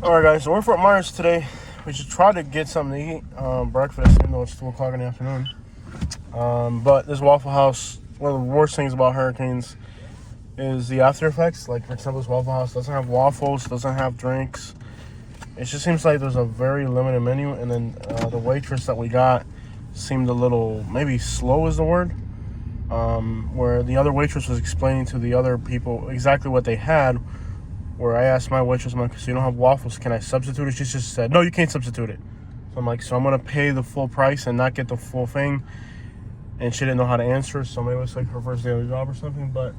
Alright guys, so we're in Fort Myers today. We should try to get something to eat, breakfast, even though it's 2 o'clock in the afternoon. But this Waffle House, one of the worst things about hurricanes is the after effects. Like, for example, this Waffle House doesn't have waffles, doesn't have drinks. It just seems like there's a very limited menu, and then the waitress that we got seemed a little, maybe slow is the word, where the other waitress was explaining to the other people exactly what they had, where I asked my waitress, I'm like, so you don't have waffles, can I substitute it? She just said, no, you can't substitute it. So I'm like, so I'm going to pay the full price and not get the full thing. And she didn't know how to answer, so maybe it's like her first day on the job or something. But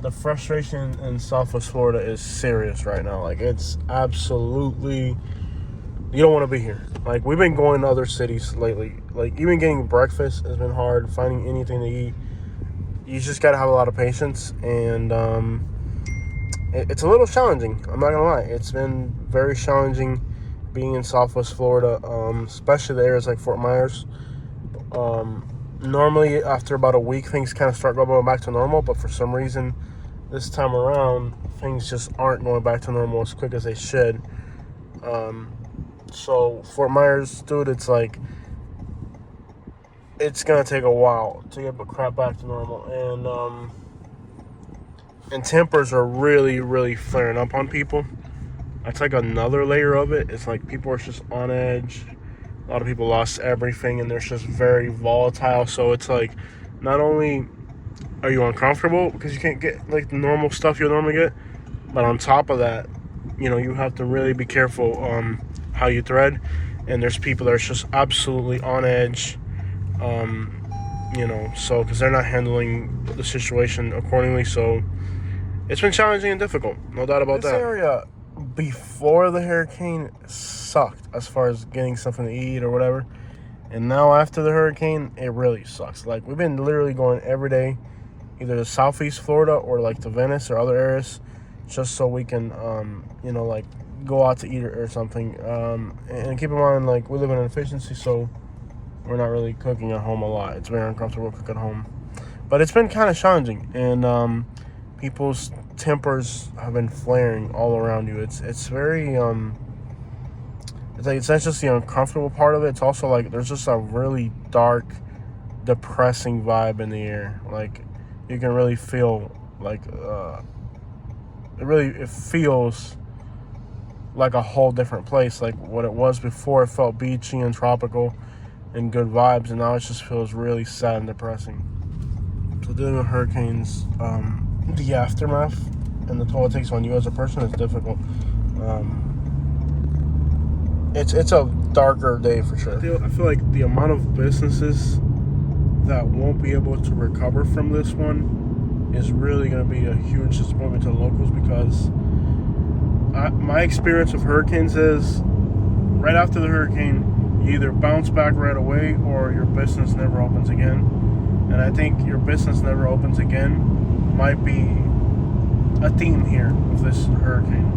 the frustration in Southwest Florida is serious right now. Like, it's absolutely, you don't want to be here. Like, we've been going to other cities lately. Like, even getting breakfast has been hard, finding anything to eat. You just got to have a lot of patience, and it's a little challenging. I'm not gonna lie. It's been very challenging being in Southwest Florida, especially the areas like Fort Myers. Normally, after about a week, things kind of start going back to normal. But for some reason, this time around, things just aren't going back to normal as quick as they should. So Fort Myers, dude, it's like it's gonna take a while to get the crap back to normal, and tempers are really, really flaring up on people. That's like another layer of it. It's like people are just on edge. A lot of people lost everything, and they're just very volatile. So it's like, not only are you uncomfortable because you can't get like the normal stuff you normally get, but on top of that, you know, you have to really be careful how you thread. And there's people that are just absolutely on edge, so because they're not handling the situation accordingly. So it's been challenging and difficult, no doubt about that. This area before the hurricane sucked as far as getting something to eat or whatever. And now after the hurricane, it really sucks. Like, we've been literally going every day, either to Southeast Florida or like to Venice or other areas, just so we can, like go out to eat or something. And keep in mind, like, we live in an efficiency, so we're not really cooking at home a lot. It's very uncomfortable to cook at home. But it's been kind of challenging, and people's tempers have been flaring all around you. It's very it's like, it's not just the uncomfortable part of it. It's also like there's just a really dark, depressing vibe in the air. Like, you can really feel like it feels like a whole different place. Like what it was before, it felt beachy and tropical and good vibes, and now it just feels really sad and depressing. So dealing with hurricanes, the aftermath and the toll it takes on you as a person is difficult. It's a darker day for sure. I feel like the amount of businesses that won't be able to recover from this one is really going to be a huge disappointment to the locals, because my experience of hurricanes is right after the hurricane, you either bounce back right away or your business never opens again. And I think your business never opens again might be a theme here of this hurricane.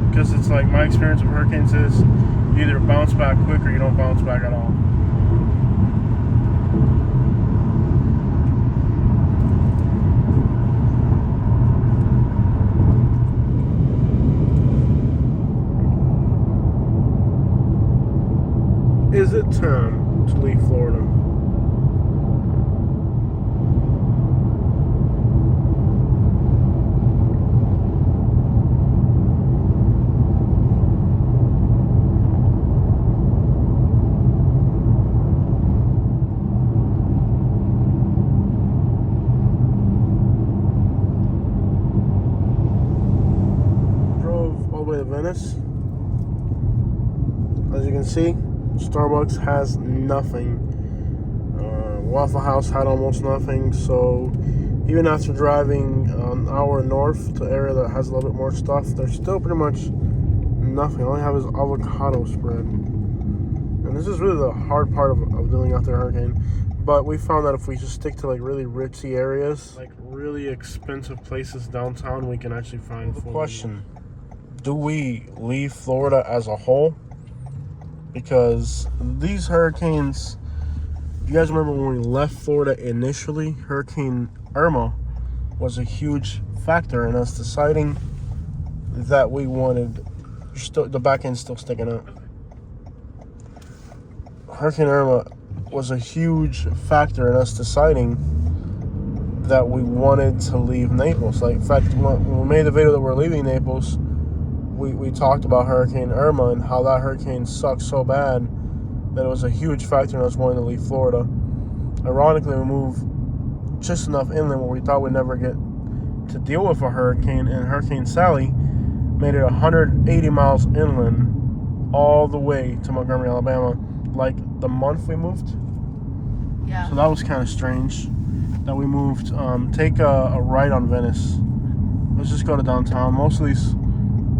Because it's like, my experience of hurricanes is you either bounce back quick or you don't bounce back at all. Is it time to leave Florida? Drove all the way to Venice. As you can see, Starbucks has nothing. Waffle House had almost nothing. So even after driving an hour north to an area that has a little bit more stuff, there's still pretty much nothing. All I have is avocado spread. And this is really the hard part of dealing after a hurricane. But we found that if we just stick to like really ritzy areas, like really expensive places downtown, we can actually find food. Question: do we leave Florida as a whole? Because these hurricanes, you guys remember when we left Florida initially, Hurricane Irma was a huge factor in us deciding that we wanted. The back end's still sticking out. Hurricane Irma was a huge factor in us deciding that we wanted to leave Naples. Like, in fact, when we made the video that we're leaving Naples, we talked about Hurricane Irma and how that hurricane sucked so bad that it was a huge factor in us wanting to leave Florida. Ironically, we moved just enough inland where we thought we'd never get to deal with a hurricane, and Hurricane Sally made it 180 miles inland all the way to Montgomery, Alabama, like the month we moved. Yeah. So that was kind of strange that we moved. Take a ride on Venice. Let's just go to downtown. Most of these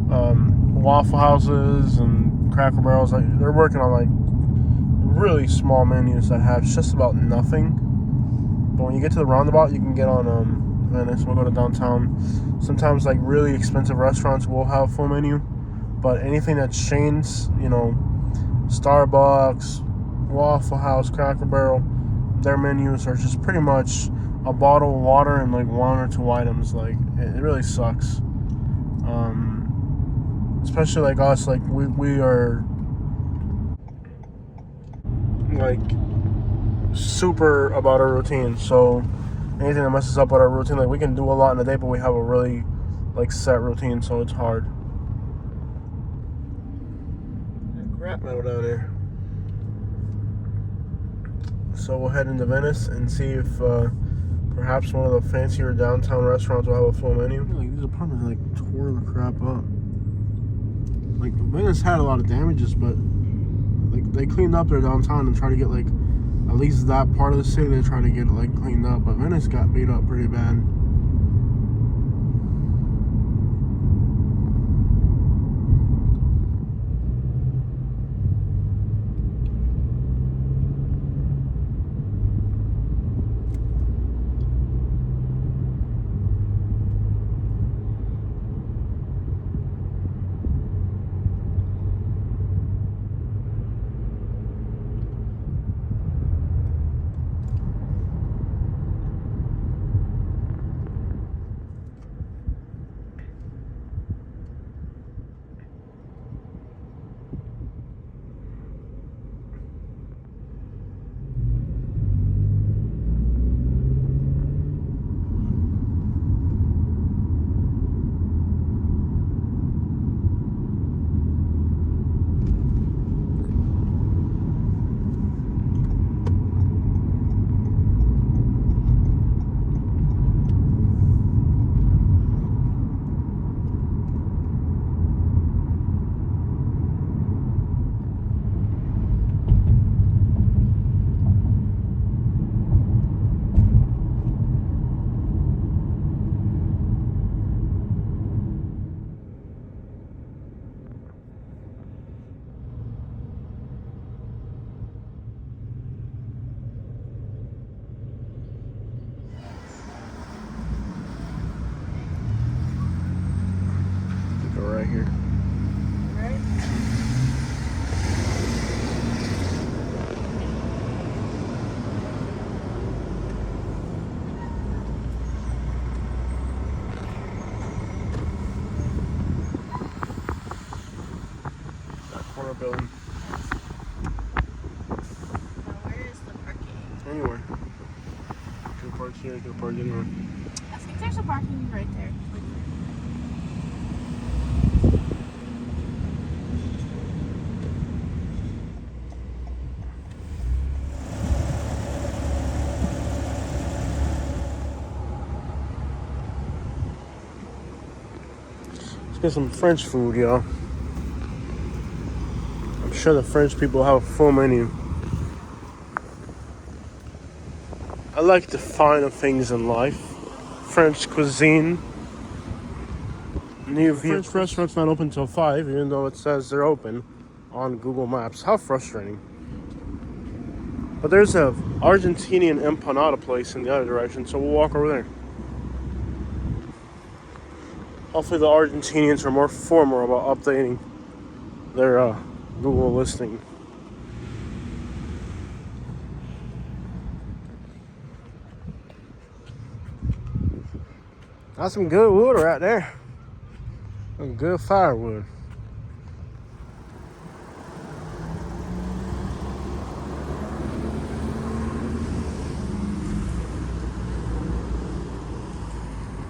Waffle Houses and Cracker Barrels, they're working on like really small menus that have just about nothing. But when you get to the roundabout, you can get on Venice. We'll go to downtown. Sometimes like really expensive restaurants will have a full menu, but anything that's chains, Starbucks, Waffle House, Cracker Barrel, their menus are just pretty much a bottle of water and like one or two items. Like it really sucks. Especially like us, like we are like super about our routine. So anything that messes up with our routine, like we can do a lot in a day, but we have a really like set routine, so it's hard. Crap metal down there. So we'll head into Venice and see if perhaps one of the fancier downtown restaurants will have a full menu. Like these apartments like tore the crap up. Like Venice had a lot of damages, but like they cleaned up their downtown and tried to get like at least that part of the city. They tried to get it like cleaned up, but Venice got beat up pretty bad. Right here. Right? That corner building. Now where is the parking? Anywhere. You can park here, you can park anywhere. I think there's a parking right there. Get some French food, y'all. I'm sure the French people have a full menu. I like the finer things in life. French cuisine. New French restaurant's not open till 5, even though it says they're open on Google Maps. How frustrating. But there's a Argentinian empanada place in the other direction, so we'll walk over there. Hopefully the Argentinians are more formal about updating their Google listing. That's some good wood right there. Some good firewood.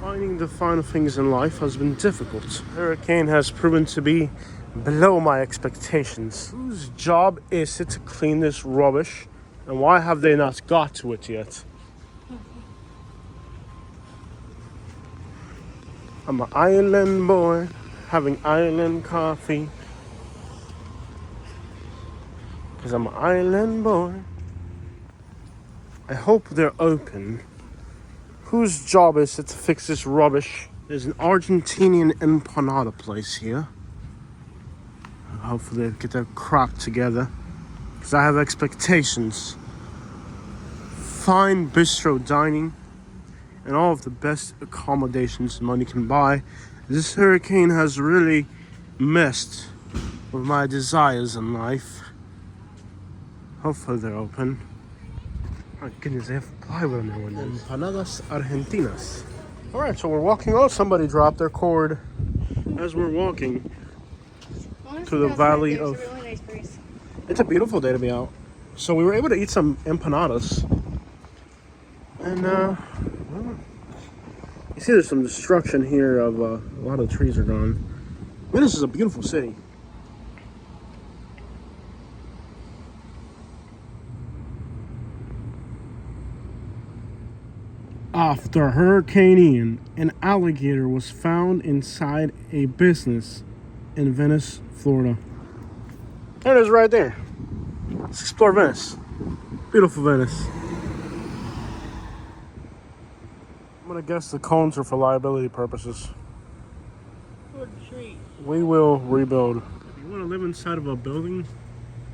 Finding the fine things in life has been difficult. Hurricane has proven to be below my expectations. Whose job is it to clean this rubbish? And why have they not got to it yet? I'm an island boy, having island coffee. 'Cause I'm an island boy. I hope they're open. Whose job is it to fix this rubbish? There's an Argentinian empanada place here. Hopefully they get their crap together. Because I have expectations. Fine bistro dining. And all of the best accommodations money can buy. This hurricane has really messed with my desires in life. Hopefully they're open. Oh goodness, they have plywood on their windows. Empanadas Argentinas. Alright, so we're walking. Oh, somebody dropped their cord as we're walking to the valley of... It's a really nice breeze. It's a beautiful day to be out. So we were able to eat some empanadas. And, well, you see there's some destruction here of a lot of the trees are gone. Venice is a beautiful city. After Hurricane Ian, an alligator was found inside a business in Venice, Florida. There it is right there. Let's explore Venice. Beautiful Venice. I'm gonna guess the cones are for liability purposes. Good treat. We will rebuild. If you want to live inside of a building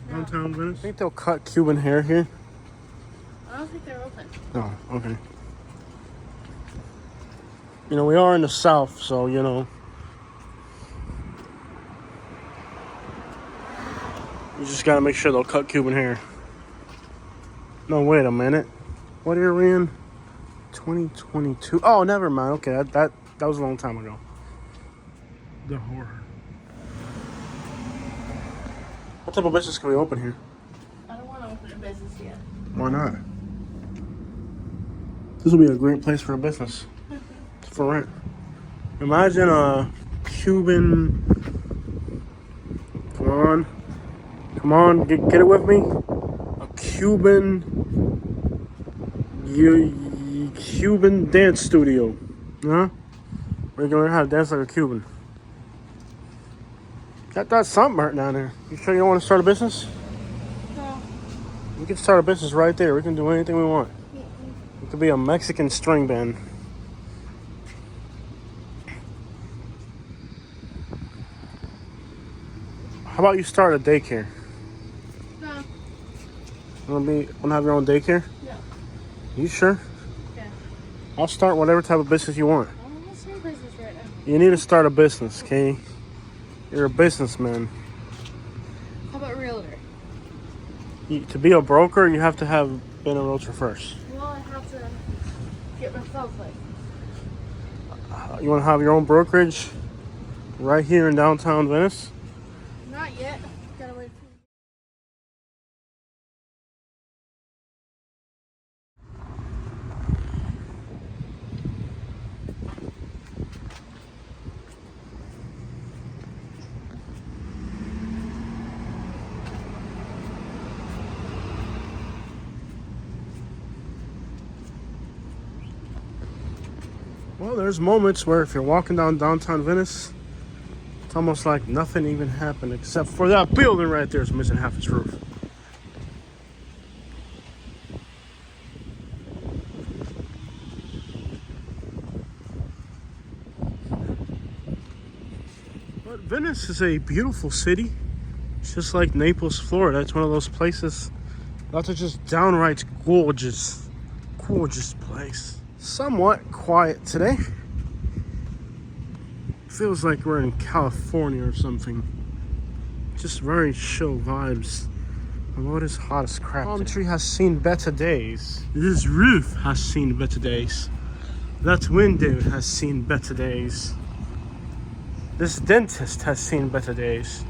downtown Venice, I think they'll cut Cuban hair here. I don't think they're open. Oh, okay. You know, we are in the south, so, you know, you just gotta make sure they'll cut Cuban hair. No, wait a minute. What year are we in? 2022. Oh, never mind. Okay, that was a long time ago. The horror. What type of business can we open here? I don't want to open a business yet. Why not? This will be a great place for a business. For rent. Imagine a Cuban. Come on, get it with me. A Cuban dance studio, huh? We're gonna learn how to dance like a Cuban. That's something right down there. You sure you don't want to start a business? No. We can start a business right there. We can do anything we want. It could be a Mexican string band. How about you start a daycare? No. Want to have your own daycare? No. You sure? Yeah. I'll start whatever type of business you want. I don't want to start a business right now. You need to start a business, okay? You're a businessman. How about realtor? To be a broker, you have to have been a realtor first. Well, I have to get myself like. You want to have your own brokerage right here in downtown Venice? Not yet. Gotta wait for Well, there's moments where if you're walking down downtown Venice, it's almost like nothing even happened except for that building right there is missing half its roof. But Venice is a beautiful city. It's just like Naples, Florida. It's one of those places that's just downright gorgeous. Gorgeous place. Somewhat quiet today. Feels like we're in California or something. Just very chill vibes. Although it is hot as crap. Palm tree has seen better days. This roof has seen better days. That window has seen better days. This dentist has seen better days.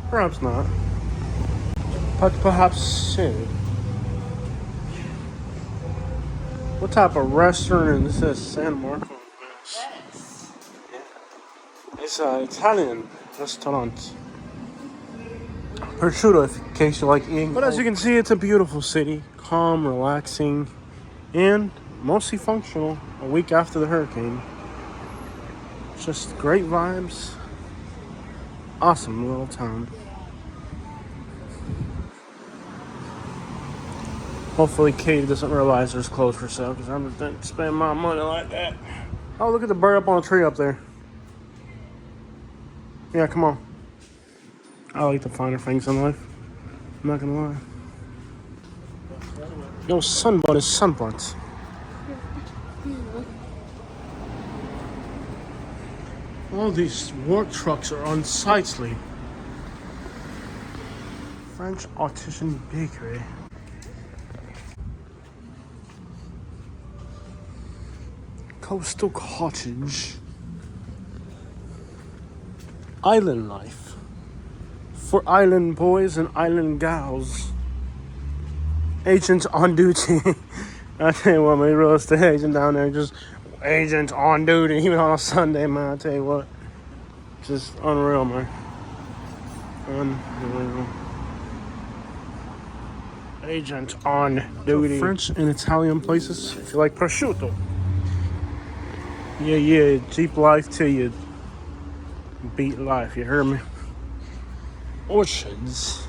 Perhaps not. But perhaps soon. What type of restaurant is this? San Marco? Venice. Yeah. It's an Italian restaurant. Prosciutto, if in case you like eating. But as you can see, it's a beautiful city. Calm, relaxing, and mostly functional a week after the hurricane. Just great vibes. Awesome little town. Hopefully Katie doesn't realize there's clothes for sale because I'm just not spending my money like that. Oh, look at the bird up on a tree up there. Yeah, come on. I like the finer things in life. I'm not gonna lie. Yo, sunbutt is sunbutt. All these work trucks are unsightly. French Artisan Bakery. Coastal Cottage. Island life. For island boys and island gals. Agents on duty. I tell you what, my real estate agent down there just agent on duty even on a Sunday, man. I tell you what. Just unreal, man. Unreal. Agent on duty. French and Italian places. If you like prosciutto. Yeah, Jeep life till you beat life, you hear me? Orchards.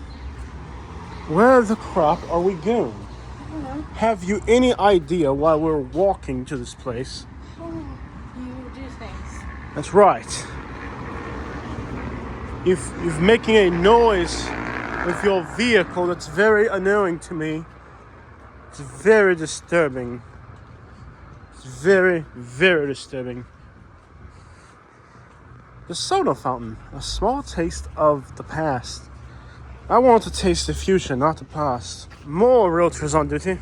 Where the crap are we going? I don't know. Have you any idea why we're walking to this place? Oh, you do things. That's right. You're making a noise with your vehicle that's very annoying to me. It's very disturbing. It's very, very disturbing. The soda fountain, a small taste of the past. I want to taste the future, not the past. More realtors on duty.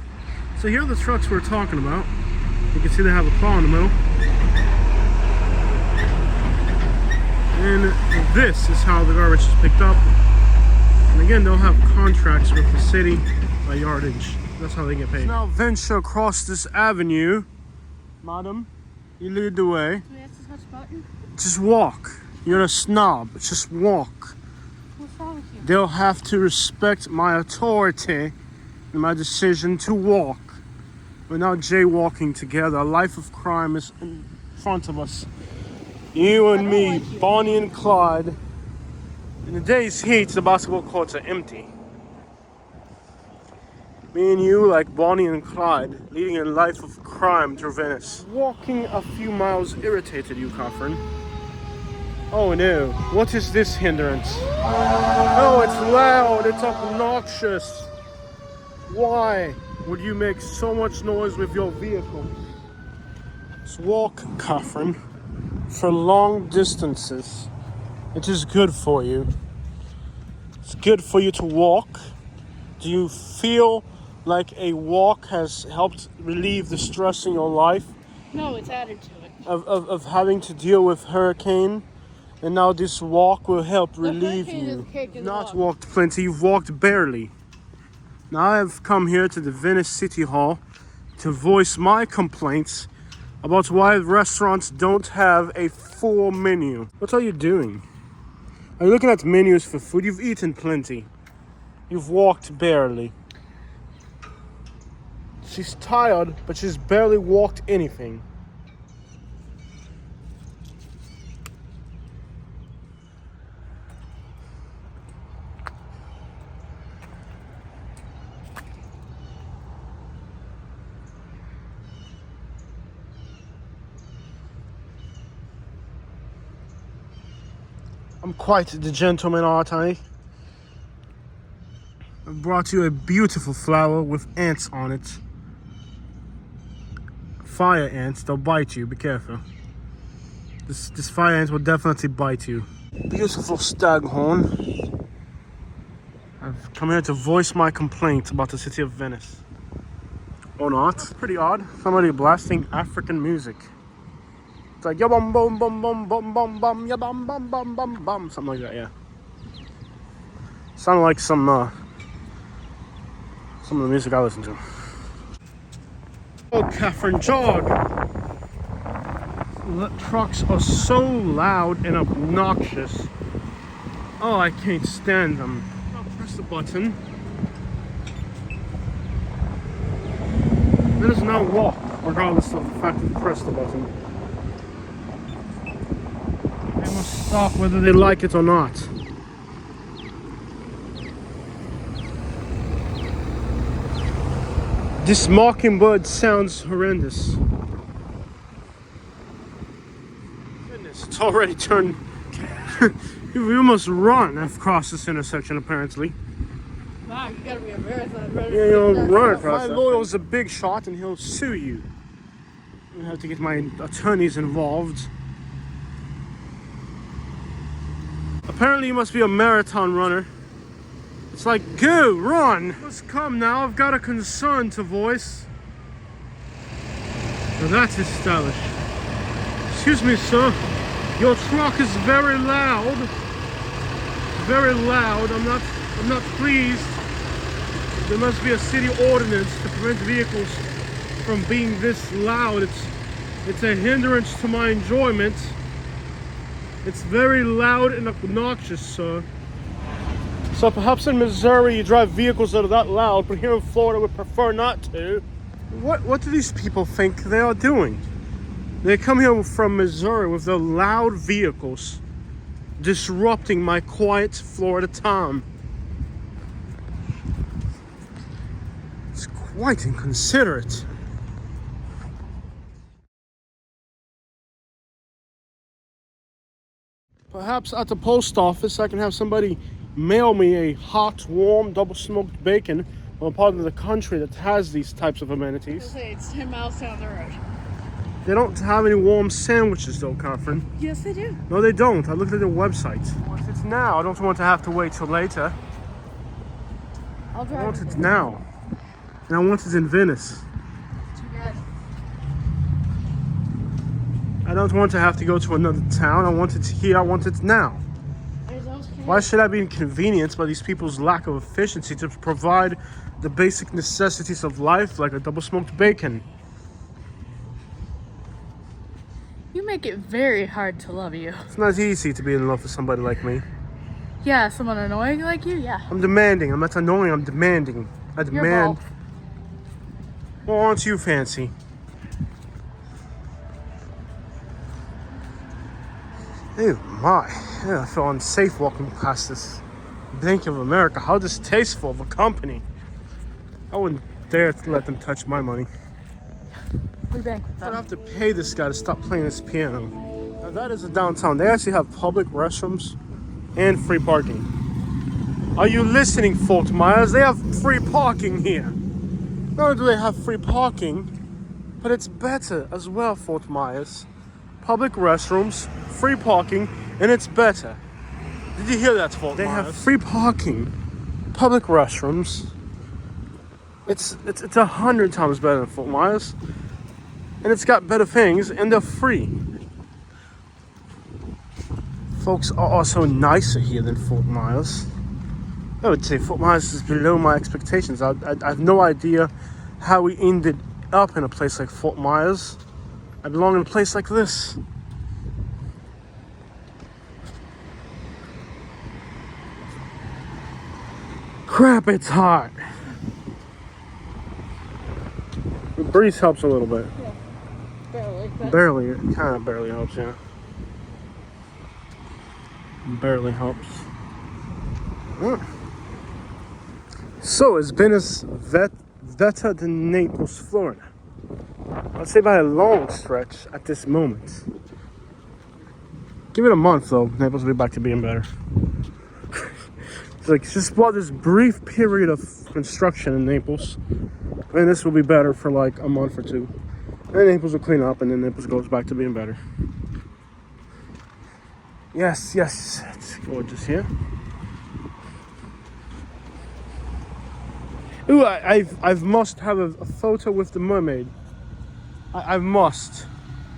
So here are the trucks we're talking about. You can see they have a plow in the middle. And this is how the garbage is picked up. And again, they'll have contracts with the city by yardage. That's how they get paid. Now venture across this avenue. Madam, you lead the way. Do we have to touch a button? Just walk. You're a snob. Just walk. What's wrong with you? They'll have to respect my authority and my decision to walk. We're now jaywalking together. A life of crime is in front of us. You and me, like you. Bonnie and Clyde. In the day's heat, the basketball courts are empty. Me and you, like Bonnie and Clyde, leading a life of crime through Venice. Walking a few miles irritated you, Catherine. Oh no, what is this hindrance? Oh, it's loud, it's obnoxious. Why would you make so much noise with your vehicle? Let's walk, Catherine, for long distances. It is good for you. It's good for you to walk. Do you feel like a walk has helped relieve the stress in your life No, it's added to it. of having to deal with hurricane? And now this walk will help relieve hurricane you. is cake in You've the not walk. walked plenty, you've walked barely. Now I have come here to the Venice City Hall to voice my complaints about why restaurants don't have a full menu. What are you doing? Are you looking at menus for food? You've eaten plenty. You've walked barely. She's tired, but she's barely walked anything. I'm quite the gentleman, aren't I? I brought you a beautiful flower with ants on it. Fire ants, they'll bite you, be careful. This fire ant will definitely bite you. Beautiful staghorn. I've come here to voice my complaint about the city of Venice. Or not. That's pretty odd. Somebody blasting African music. It's like ya bum bum bum bum bum bum bum ya bum bum bum bum bum, something like that. Yeah. Sounded like some of the music I listen to. Oh, Catherine, jog. The trucks are so loud and obnoxious. Oh, I can't stand them. I'll press the button. Let us now walk, regardless of the fact that you press the button. They must stop whether they like it or not. This mockingbird sounds horrendous. Goodness, it's already turned. We must run across this intersection, apparently. Wow, you gotta be a marathon runner. Yeah, you'll run across. My lawyer's a big shot and he'll sue you. I have to get my attorneys involved. Apparently, you must be a marathon runner. It's like, go, run! Let's come now, I've got a concern to voice. Now that is stylish. Excuse me, sir. Your truck is very loud. Very loud. I'm not pleased. There must be a city ordinance to prevent vehicles from being this loud. It's a hindrance to my enjoyment. It's very loud and obnoxious, sir. So perhaps in Missouri you drive vehicles that are that loud, but here in Florida we prefer not to. What do these people think they are doing? They come here from Missouri with their loud vehicles, disrupting my quiet Florida time. It's quite inconsiderate. Perhaps at the post office I can have somebody mail me a hot, warm, double-smoked bacon from a part of the country that has these types of amenities. Say it's 10 miles down the road. They don't have any warm sandwiches though, Catherine. Yes, they do. No, they don't. I looked at their website. I want it now. I don't want to have to wait till later. I'll drive. I want it now. And I want it in Venice. Too bad. I don't want to have to go to another town. I want it here. I want it now. Why should I be inconvenienced by these people's lack of efficiency to provide the basic necessities of life, like a double-smoked bacon? You make it very hard to love you. It's not easy to be in love with somebody like me. Yeah, someone annoying like you, yeah. I'm demanding. I'm not annoying. I'm demanding. I You're demand. both. Well, aren't you fancy? Oh my. Yeah, I feel unsafe walking past this Bank of America. How distasteful of a company. I wouldn't dare to let them touch my money. We bank with I'd them. have to pay this guy to stop playing this piano. Now that is a downtown. They actually have public restrooms and free parking. Are you listening, Fort Myers? They have free parking here. Not only do they have free parking, but it's better as well, Fort Myers. Public restrooms, free parking, and it's better. Did you hear that, Fort Myers? They have free parking, public restrooms. It's 100 times better than Fort Myers. And it's got better things, and they're free. Folks are also nicer here than Fort Myers. I would say Fort Myers is below my expectations. I have no idea how we ended up in a place like Fort Myers. I belong in a place like this. Crap, it's hot. The breeze helps a little bit. Yeah, barely. But Barely, it kind of barely helps, yeah. Barely helps. Huh. So, it's Venice better than Naples, Florida? I'd say by a long stretch at this moment. Give it a month though, Naples will be back to being better. It's like just about this brief period of construction in Naples. And this will be better for like a month or two. And Naples will clean up and then Naples goes back to being better. Yes, yes, it's gorgeous here. Ooh, I must have a photo with the mermaid. I must.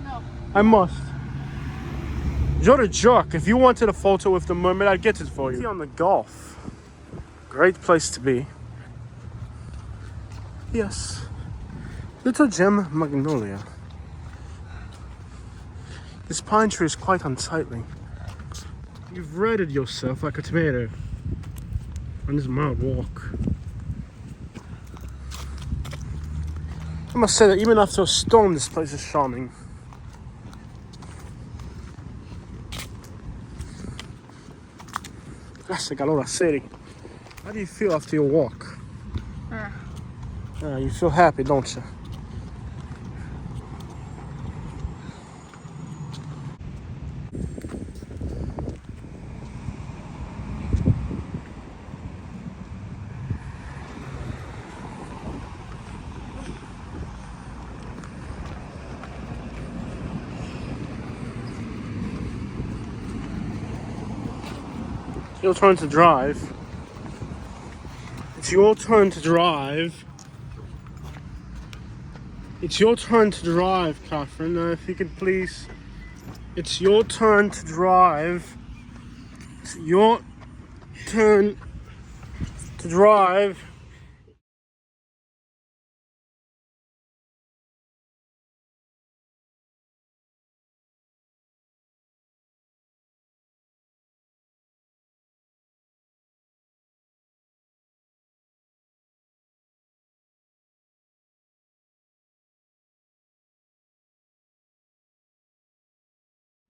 No. I must. You're a jerk. If you wanted a photo with the mermaid, I'd get it for you. On the Gulf. Great place to be. Yes. Little gem magnolia. This pine tree is quite unsightly. You've redded yourself like a tomato on this mild walk. I must say that even after a storm, this place is charming. Grazie calora seri. How do you feel after your walk? You feel happy, don't you? It's your turn to drive. It's your turn to drive. It's your turn to drive, Catherine. If you could please. It's your turn to drive. It's your turn to drive.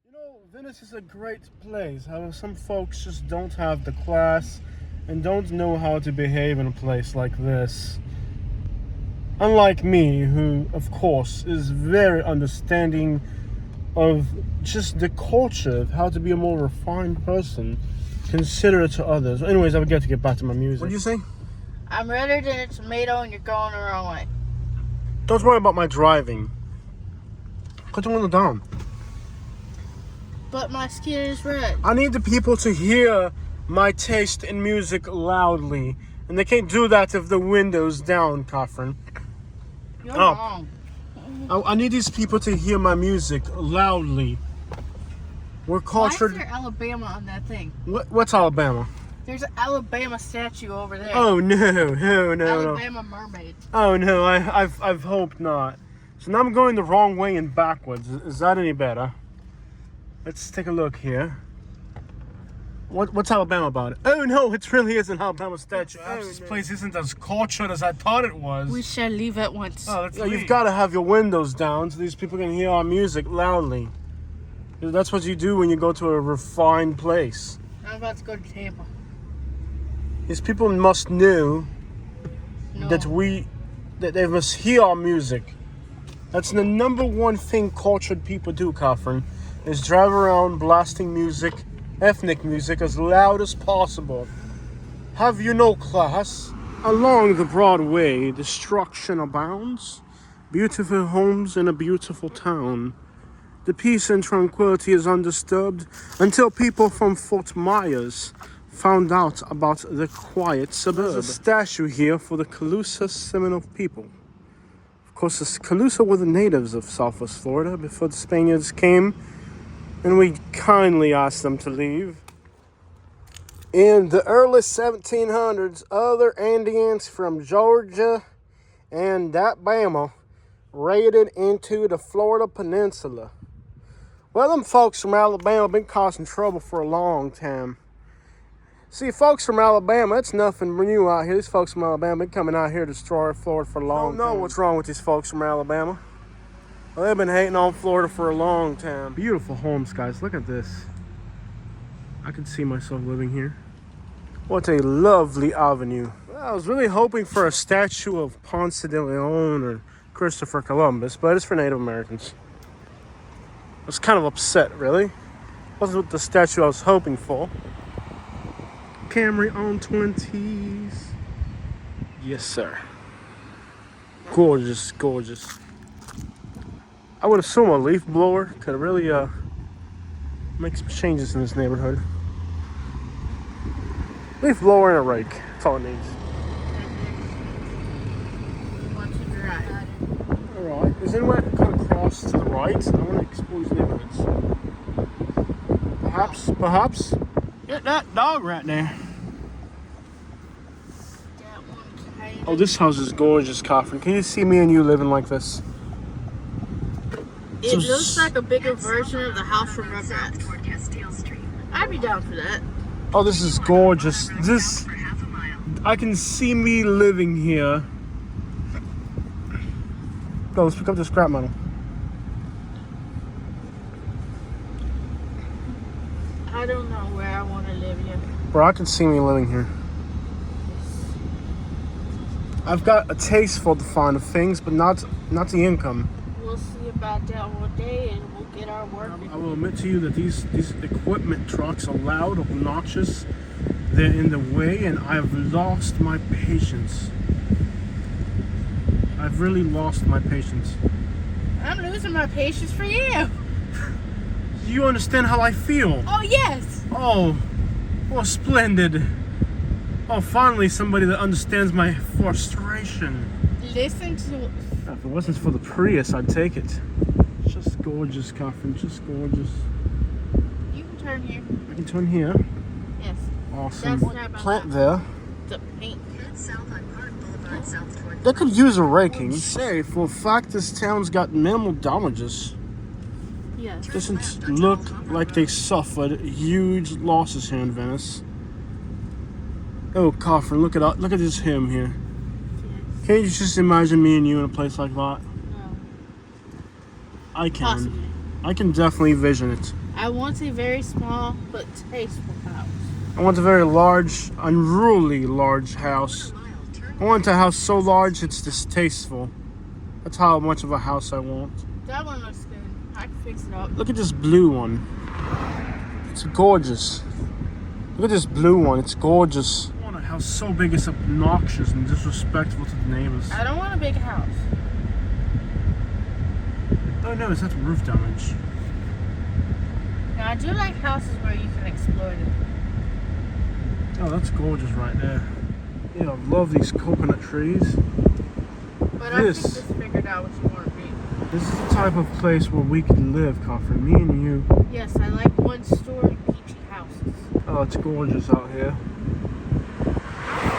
You know, Venice is a great place. However, some folks just don't have the class and don't know how to behave in a place like this. Unlike me, who, of course, is very understanding of just the culture of how to be a more refined person, considerate to others. Anyways, I would get to get back to my music. What did you say? I'm redder than a tomato and you're going the wrong way. Don't worry about my driving. Put the window down. But my skin is red. I need the people to hear my taste in music loudly. And they can't do that if the window's down, Catherine. You're wrong. I need these people to hear my music loudly. We're cultured. Why is there Alabama on that thing? What's Alabama? There's an Alabama statue over there. Oh no. Alabama mermaid. Oh no, I've hoped not. So now I'm going the wrong way and backwards. Is that any better? Let's take a look here. What's Alabama about it? Oh no, it really is an Alabama statue. This place isn't as cultured as I thought it was. We shall leave at once. Oh, let's leave. You've got to have your windows down so these people can hear our music loudly. That's what you do when you go to a refined place. I'm about to go to Tampa. These people must know that they must hear our music. That's the number one thing cultured people do, Catherine, is drive around blasting music, ethnic music, as loud as possible. Have you no class? Along the Broadway, destruction abounds. Beautiful homes in a beautiful town. The peace and tranquility is undisturbed until people from Fort Myers found out about the quiet suburb. There's a statue here for the Calusa Seminole people. Of course, the Calusa were the natives of Southwest Florida before the Spaniards came, and we kindly asked them to leave. In the early 1700s, other Indians from Georgia and Alabama raided into the Florida Peninsula. Well, them folks from Alabama have been causing trouble for a long time. See, folks from Alabama, it's nothing new out here. These folks from Alabama been coming out here to destroy Florida for a long time. I don't know what's wrong with these folks from Alabama. Well, they've been hating on Florida for a long time. Beautiful homes, guys. Look at this. I could see myself living here. What a lovely avenue. Well, I was really hoping for a statue of Ponce de Leon or Christopher Columbus, but it's for Native Americans. I was kind of upset, really. Wasn't the statue I was hoping for. Camry on 20s. Yes, sir. Gorgeous, gorgeous. I would assume a leaf blower could really make some changes in this neighborhood. Leaf blower and a rake. That's all it needs. Alright. Is there anywhere I can cut across to the right? I want to explore these neighborhoods. Perhaps. Get that dog right there. Oh, this house is gorgeous, Catherine. Can you see me and you living like this? It looks like a bigger version of the house from Rugrats. I'd be down for that. Oh, this is gorgeous. I can see me living here. Go, let's pick up the scrap metal. I don't know where I want to live yet. Bro, I can see me living here. I've got a taste for the finer things, but not the income. We'll see about that one day, and we'll get our work. I will admit to you that these equipment trucks are loud, obnoxious. They're in the way, and I've lost my patience. I've really lost my patience. I'm losing my patience for you. Do you understand how I feel? Oh, yes. Oh, splendid. Oh, finally somebody that understands my frustration. Listen to... If it wasn't for the Prius, I'd take it. Just gorgeous, Catherine. Just gorgeous. You can turn here. I can turn here. Yes. Awesome. That's Plant there. The paint. They could use a raking. Say, for a fact, this town's got minimal damages. Yes. Doesn't look like they suffered huge losses here in Venice. Oh, Catherine, look at this him here. Yes. Can't you just imagine me and you in a place like that? No. I can. Possibly. I can definitely vision it. I want a very small but tasteful house. I want a very large, unruly large house. I want a house so large it's distasteful. That's how much of a house I want. That one looks good. I can fix it up. Look at this blue one. It's gorgeous. Look at this blue one. It's gorgeous. I want a house so big it's obnoxious and disrespectful to the neighbors. I don't want a big house. Oh no, is that roof damage? Now, I do like houses where you can explore them. Oh, that's gorgeous right there. Yeah, I love these coconut trees. But I think this figured out what you want to be. This is the type of place where we can live, Catherine. Me and you. Yes, I like one-story peachy houses. Oh, it's gorgeous out here. I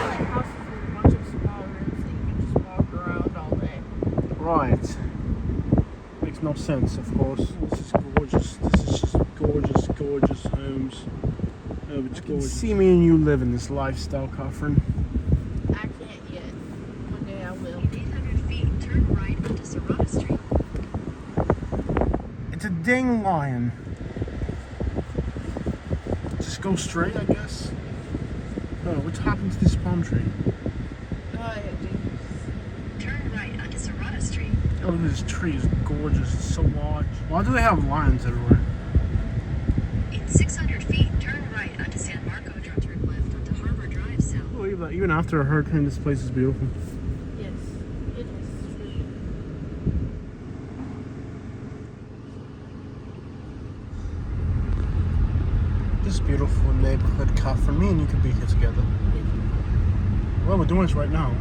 like houses with a bunch of small rooms that you can just walk around all day. Right. Makes no sense, of course. This is gorgeous. This is just gorgeous, gorgeous homes. Oh, it's gorgeous. See me and you live in this lifestyle, Catherine. I can't yet. One day I will. 800 feet, turn right onto Serrata Street. It's a dang lion. Just go straight, I guess. Oh, what's happened to this palm tree? Oh, yeah, dude. Turn right onto Serrata Street. Oh, this tree is gorgeous. It's so large. Why do they have lions everywhere? In 600 feet, turn right onto San Marco. Turn left onto Harbor Drive South. I believe that even after a hurricane, this place is beautiful. Yes, it is true. This beautiful neighborhood, Catherine. Me and you could be here together. Well, we're doing this right now.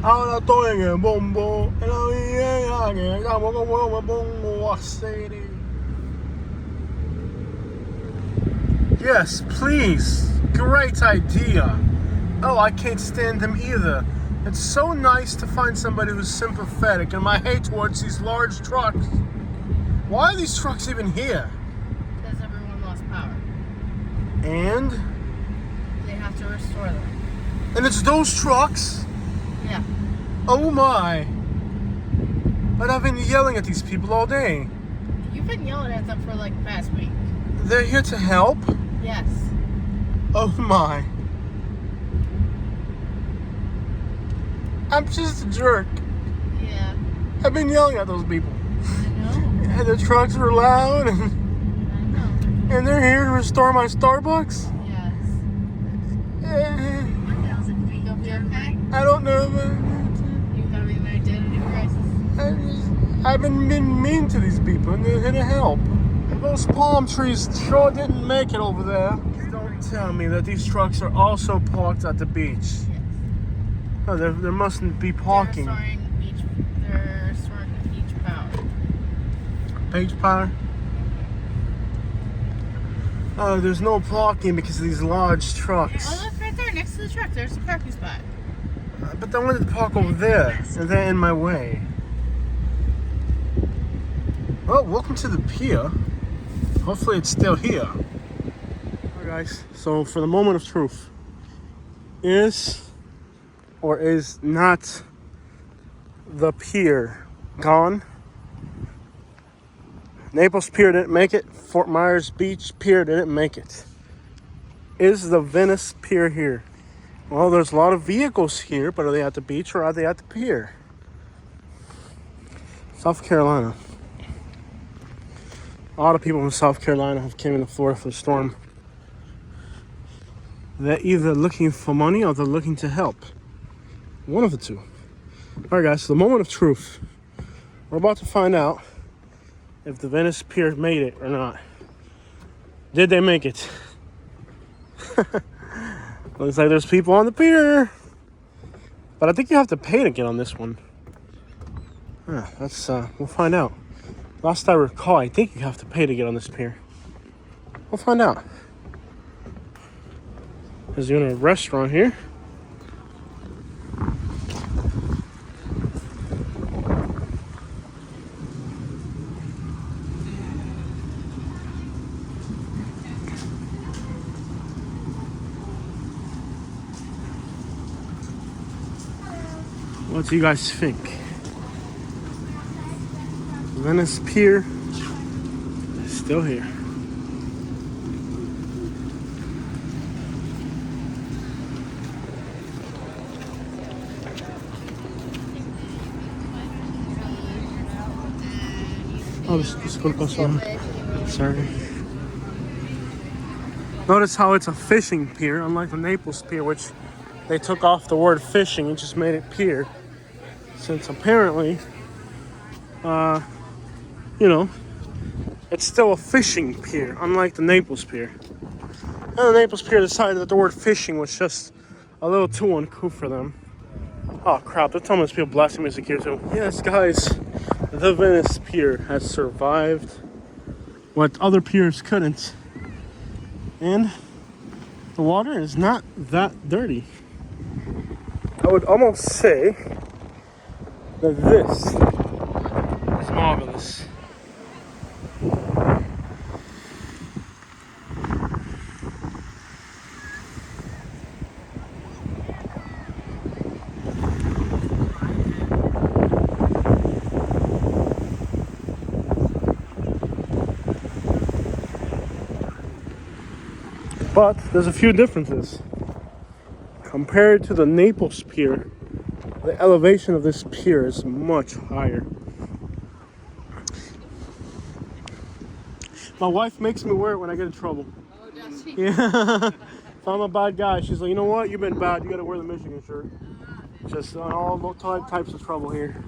Ahora estoy en el bombo, en la vieja que estamos como me pongo a hacer. Yes, please. Great idea. Oh, I can't stand them either. It's so nice to find somebody who's sympathetic, and my hate towards these large trucks. Why are these trucks even here? Because everyone lost power. And They have to restore them. it's those trucks? Yeah. Oh my. But I've been yelling at these people all day. You've been yelling at them for like the past week. They're here to help? Yes. Oh my. I'm just a jerk. Yeah. I've been yelling at those people. I know. And the trucks are loud, I know. and they're here to restore my Starbucks. Yes. Eh, 1,000 feet, You'll be turn okay? right. I don't know, but You having an identity crisis? I've been mean to these people, and they're here to help. Those palm trees sure didn't make it over there. Don't tell me that these trucks are also parked at the beach. Yes. Oh, there mustn't be parking. They're restoring beach power. Beach power? Oh, there's no parking because of these large trucks. Oh, look right there, next to the truck. There's a parking spot. But I wanted to park over there, and they're in my way. Oh, welcome to the pier. Hopefully it's still here. Alright guys, so for the moment of truth, is or is not the pier gone? Naples Pier didn't make it. Fort Myers Beach Pier didn't make it. Is the Venice Pier here? Well, there's a lot of vehicles here, but are they at the beach or are they at the pier? South Carolina. A lot of people in South Carolina have came into Florida for the storm. They're either looking for money or they're looking to help. One of the two. All right, guys, so the moment of truth. We're about to find out if the Venice Pier made it or not. Did they make it? Looks like there's people on the pier. But I think you have to pay to get on this one. We'll find out. Last I recall, I think you have to pay to get on this pier. We'll find out. There's even a restaurant here. What do you guys think? Venice Pier is still here. Oh, sorry. Notice how it's a fishing pier, unlike the Naples Pier, which they took off the word fishing and just made it pier. Since apparently, it's still a fishing pier, unlike the Naples Pier. And the Naples Pier decided that the word fishing was just a little too uncouth for them. Oh crap, they're telling me there's people blasting music here too. Yes, guys, the Venice Pier has survived what other piers couldn't. And the water is not that dirty. I would almost say that this is marvelous. But there's a few differences. Compared to the Naples Pier, the elevation of this pier is much higher. My wife makes me wear it when I get in trouble. Oh, does she? Yeah. If I'm a bad guy, she's like, you know what? You've been bad. You got to wear the Michigan shirt. Just on all types of trouble here.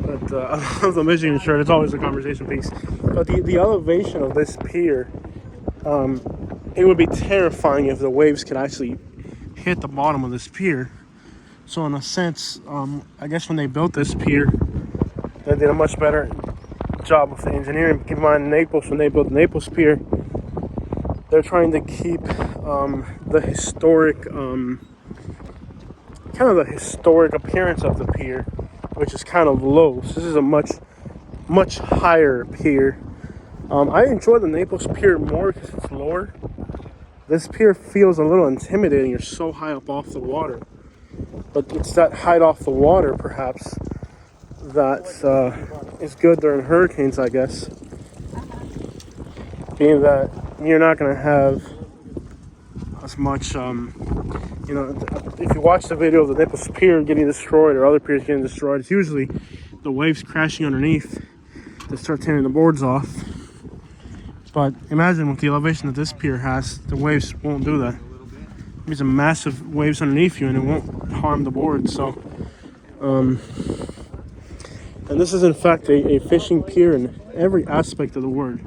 But I love the Michigan shirt. It's always a conversation piece. But the elevation of this pier, it would be terrifying if the waves could actually hit the bottom of this pier. So in a sense, I guess when they built this pier, they did a much better job with the engineering. Keep in mind, Naples, when they built the Naples Pier, they're trying to keep the historic, kind of the historic appearance of the pier, which is kind of low. So this is a much higher pier. I enjoy the Naples Pier more because it's lower. This pier feels a little intimidating. You're so high up off the water. But it's that height off the water, perhaps, that is good during hurricanes, I guess. Being that you're not going to have as much. You know, if you watch the video of the Naples Pier getting destroyed or other piers getting destroyed, it's usually the waves crashing underneath to start tearing the boards off. But imagine with the elevation that this pier has, the waves won't do that. There's a massive waves underneath you and it won't harm the board. So, and this is in fact a fishing pier in every aspect of the word.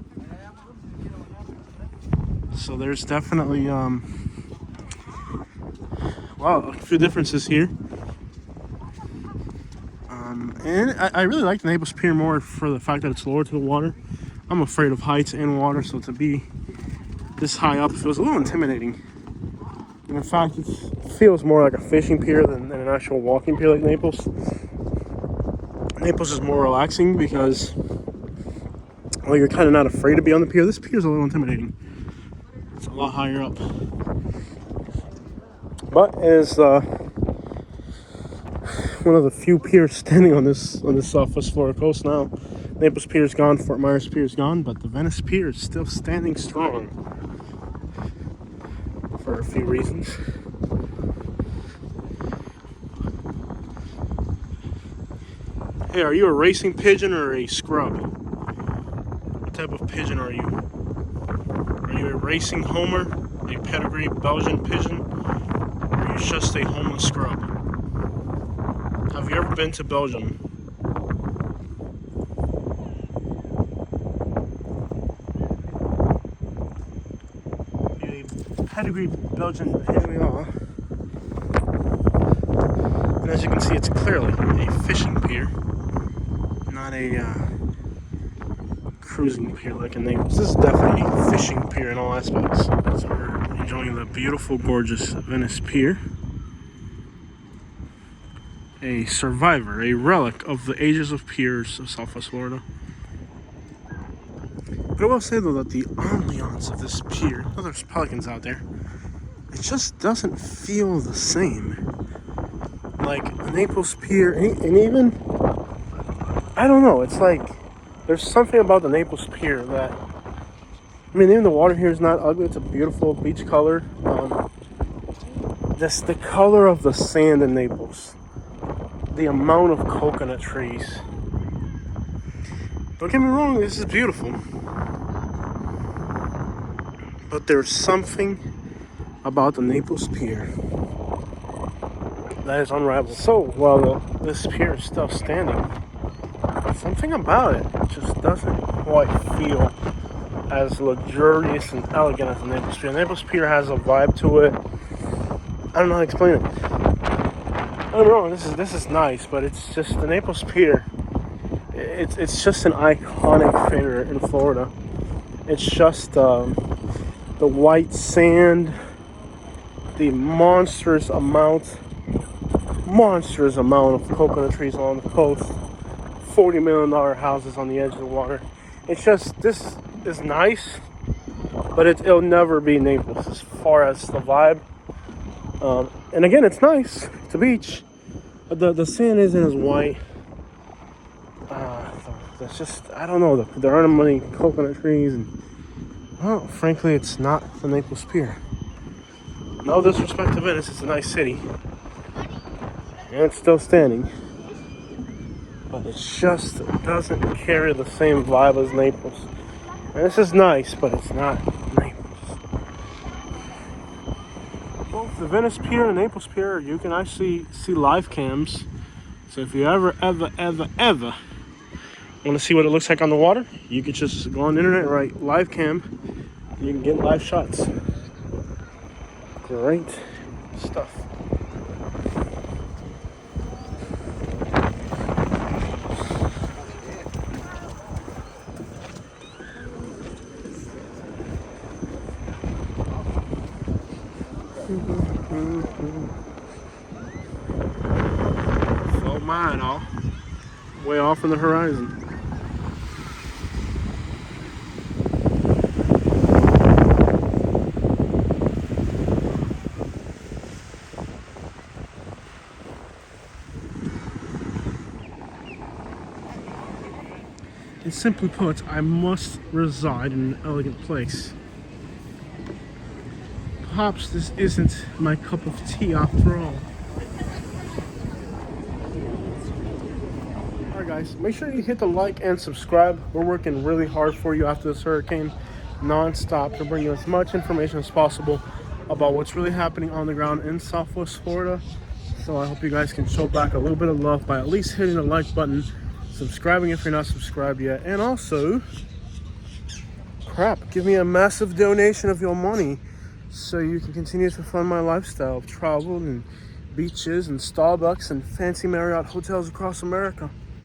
So there's definitely wow, a few differences here. And I really like the Naples Pier more for the fact that it's lower to the water. I'm afraid of heights and water, so to be this high up feels a little intimidating. And in fact, it feels more like a fishing pier than an actual walking pier like Naples. Naples is more relaxing because, well, you're kind of not afraid to be on the pier. This pier is a little intimidating. It's a lot higher up. But as one of the few piers standing on this Southwest Florida coast now, Naples Pier is gone, Fort Myers Pier is gone, but the Venice Pier is still standing strong for a few reasons. Hey, are you a racing pigeon or a scrub? What type of pigeon are you? Are you a racing homer, a pedigree Belgian pigeon, or are you just a homeless scrub? Have you ever been to Belgium? A pedigree Belgian, here we are. And as you can see, it's clearly a fishing pier, not a cruising pier like in Naples. This is definitely a fishing pier in all aspects. So we're enjoying the beautiful, gorgeous Venice Pier. A survivor, a relic of the ages of piers of Southwest Florida. But I will say though that the ambiance of this pier, though there's pelicans out there, it just doesn't feel the same. Like Naples Pier, and even, I don't know, it's like, there's something about the Naples Pier that, I mean, even the water here is not ugly, it's a beautiful beach color. Just the color of the sand in Naples. The amount of coconut trees. Don't get me wrong, this is beautiful. But there's something about the Naples Pier that is unrivaled. So while this pier is still standing, something about it just doesn't quite feel as luxurious and elegant as the Naples Pier. The Naples Pier has a vibe to it. I don't know how to explain it. I'm wrong. This is nice, but it's just the Naples Pier. It's just an iconic thing in Florida. It's just the white sand, the monstrous amount of coconut trees along the coast, $40 million houses on the edge of the water. It's just, this is nice, but it'll never be Naples as far as the vibe. And again, it's nice. It's a beach. But the sand isn't as white. That's just, I don't know. There aren't many coconut trees. And, well, frankly, it's not the Naples Pier. No disrespect to Venice. It's a nice city. And it's still standing. But it just doesn't carry the same vibe as Naples. And this is nice, but it's not Naples. Both the Venice Pier and the Naples Pier, you can actually see live cams. So if you ever want to see what it looks like on the water, you can just go on the internet and write live cam. And you can get live shots. Great stuff. So mine all way off on the horizon. And simply put, I must reside in an elegant place. perhaps this isn't my cup of tea after all. Alright guys, make sure you hit the like and subscribe. We're working really hard for you after this hurricane, non-stop, to bring you as much information as possible about what's really happening on the ground in Southwest Florida. So I hope you guys can show back a little bit of love by at least hitting the like button, subscribing if you're not subscribed yet, and also, give me a massive donation of your money so you can continue to fund my lifestyle of travel and beaches and Starbucks and fancy Marriott hotels across America.